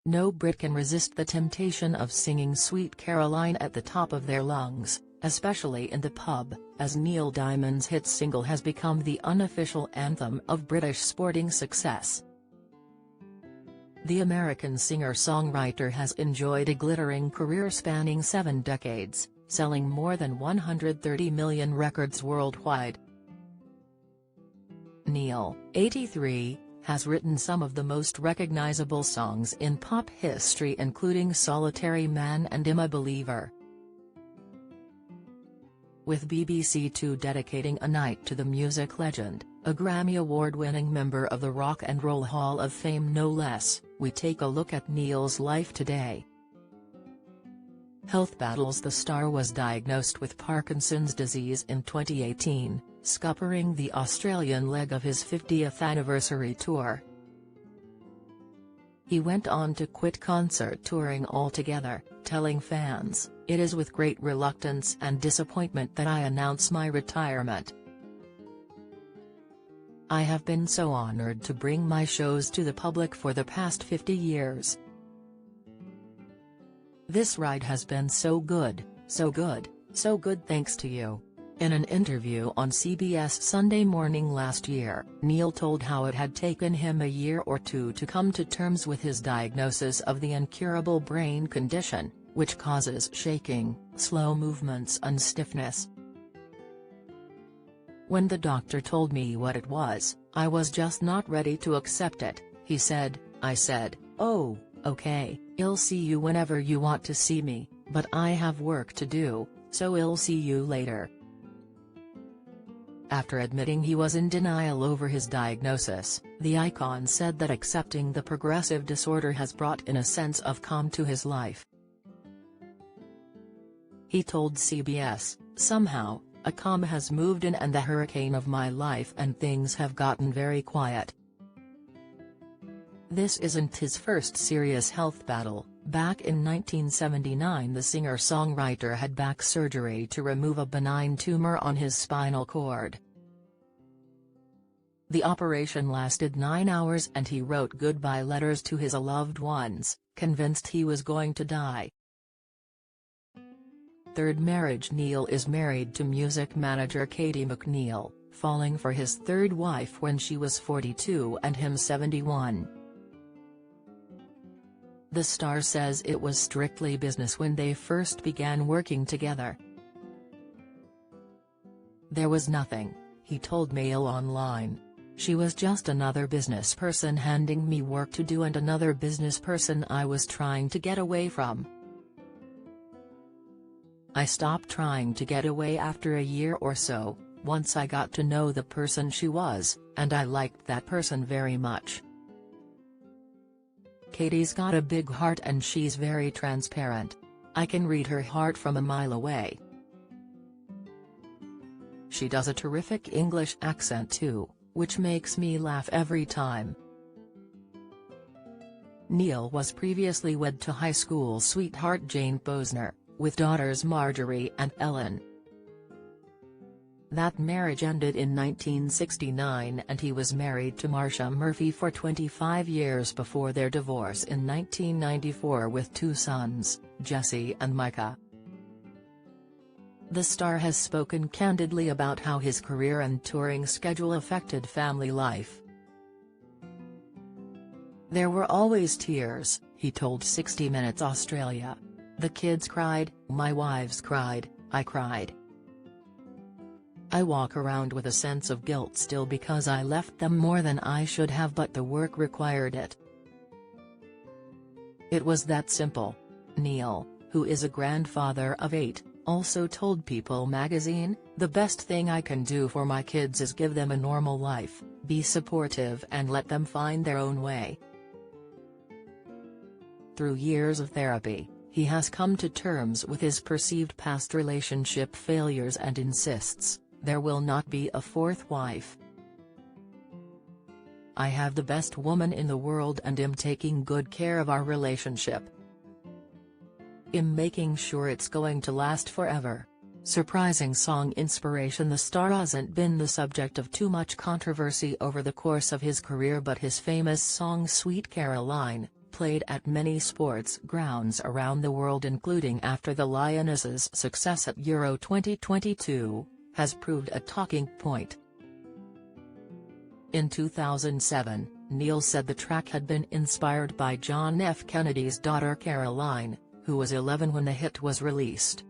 No Brit can resist the temptation of singing Sweet Caroline at the top of their lungs, especially in the pub, as Neil Diamond's hit single has become the unofficial anthem of British sporting success. The American singer-songwriter has enjoyed a glittering career spanning 7 decades, selling more than 130 million records worldwide. Neil, 83, has written some of the most recognizable songs in pop history, including Solitary Man and I'm a Believer. With BBC Two dedicating a night to the music legend, a Grammy Award-winning member of the Rock and Roll Hall of Fame no less, we take a look at Neil's life today. Health battles. The star was diagnosed with Parkinson's disease in 2018, scuppering the Australian leg of his 50th anniversary tour. He went on to quit concert touring altogether, telling fans, "It is with great reluctance and disappointment that I announce my retirement. I have been so honored to bring my shows to the public for the past 50 years. This ride has been so good, so good, so good thanks to you." In an interview on CBS Sunday Morning last year, Neil told how it had taken him a year or two to come to terms with his diagnosis of the incurable brain condition, which causes shaking, slow movements and stiffness. "When the doctor told me what it was, I was just not ready to accept it," he said. "I said, oh, okay, I'll see you whenever you want to see me, but I have work to do, so I'll see you later." After admitting he was in denial over his diagnosis, the icon said that accepting the progressive disorder has brought in a sense of calm to his life. He told CBS, "Somehow, a calm has moved in and the hurricane of my life and things have gotten very quiet." This isn't his first serious health battle. Back in 1979 the singer-songwriter had back surgery to remove a benign tumor on his spinal cord. The operation lasted 9 hours and he wrote goodbye letters to his loved ones, convinced he was going to die. Third marriage. Neil is married to music manager Katie McNeil, falling for his third wife when she was 42 and him 71. The star says it was strictly business when they first began working together. "There was nothing," he told Mail Online. "She was just another business person handing me work to do and another business person I was trying to get away from. I stopped trying to get away after a year or so, once I got to know the person she was, and I liked that person very much. Katie's got a big heart and she's very transparent. I can read her heart from a mile away. She does a terrific English accent too, which makes me laugh every time." Neil was previously wed to high school sweetheart Jane Posner, with daughters Marjorie and Ellen. That marriage ended in 1969 and he was married to Marcia Murphy for 25 years before their divorce in 1994 with 2 sons, Jesse and Micah. The star has spoken candidly about how his career and touring schedule affected family life. "There were always tears," he told 60 Minutes Australia. "The kids cried, my wives cried, I cried. I walk around with a sense of guilt still because I left them more than I should have, but the work required it. It was that simple." Neil, who is a grandfather of 8, also told People magazine, "The best thing I can do for my kids is give them a normal life, be supportive and let them find their own way." Through years of therapy, he has come to terms with his perceived past relationship failures and insists, "There will not be a fourth wife. I have the best woman in the world and am taking good care of our relationship. I'm making sure it's going to last forever." Surprising song inspiration. The star hasn't been the subject of too much controversy over the course of his career, but his famous song Sweet Caroline, played at many sports grounds around the world, including after the Lionesses' success at Euro 2022, has proved a talking point. In 2007, Neil said the track had been inspired by John F. Kennedy's daughter Caroline, who was 11 when the hit was released.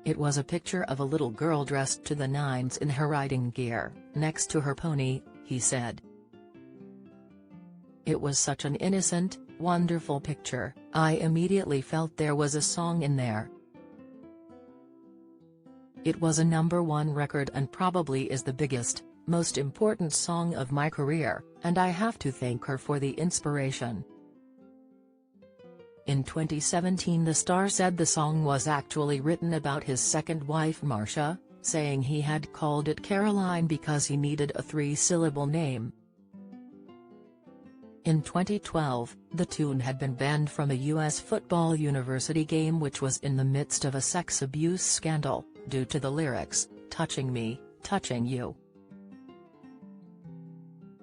It was a picture of a little girl dressed to the nines in her riding gear, next to her pony, he said. It was such an innocent, wonderful picture. I immediately felt there was a song in there. It was a #1 record and probably is the biggest, most important song of my career, and I have to thank her for the inspiration. In 2017, the star said the song was actually written about his second wife Marcia, saying he had called it Caroline because he needed a 3-syllable name. In 2012, the tune had been banned from a U.S. football university game which was in the midst of a sex abuse scandal, due to the lyrics, "Touching me, touching you."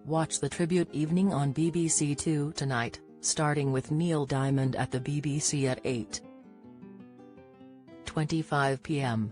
Watch the tribute evening on BBC Two tonight, starting with Neil Diamond at the BBC at 8:25 p.m.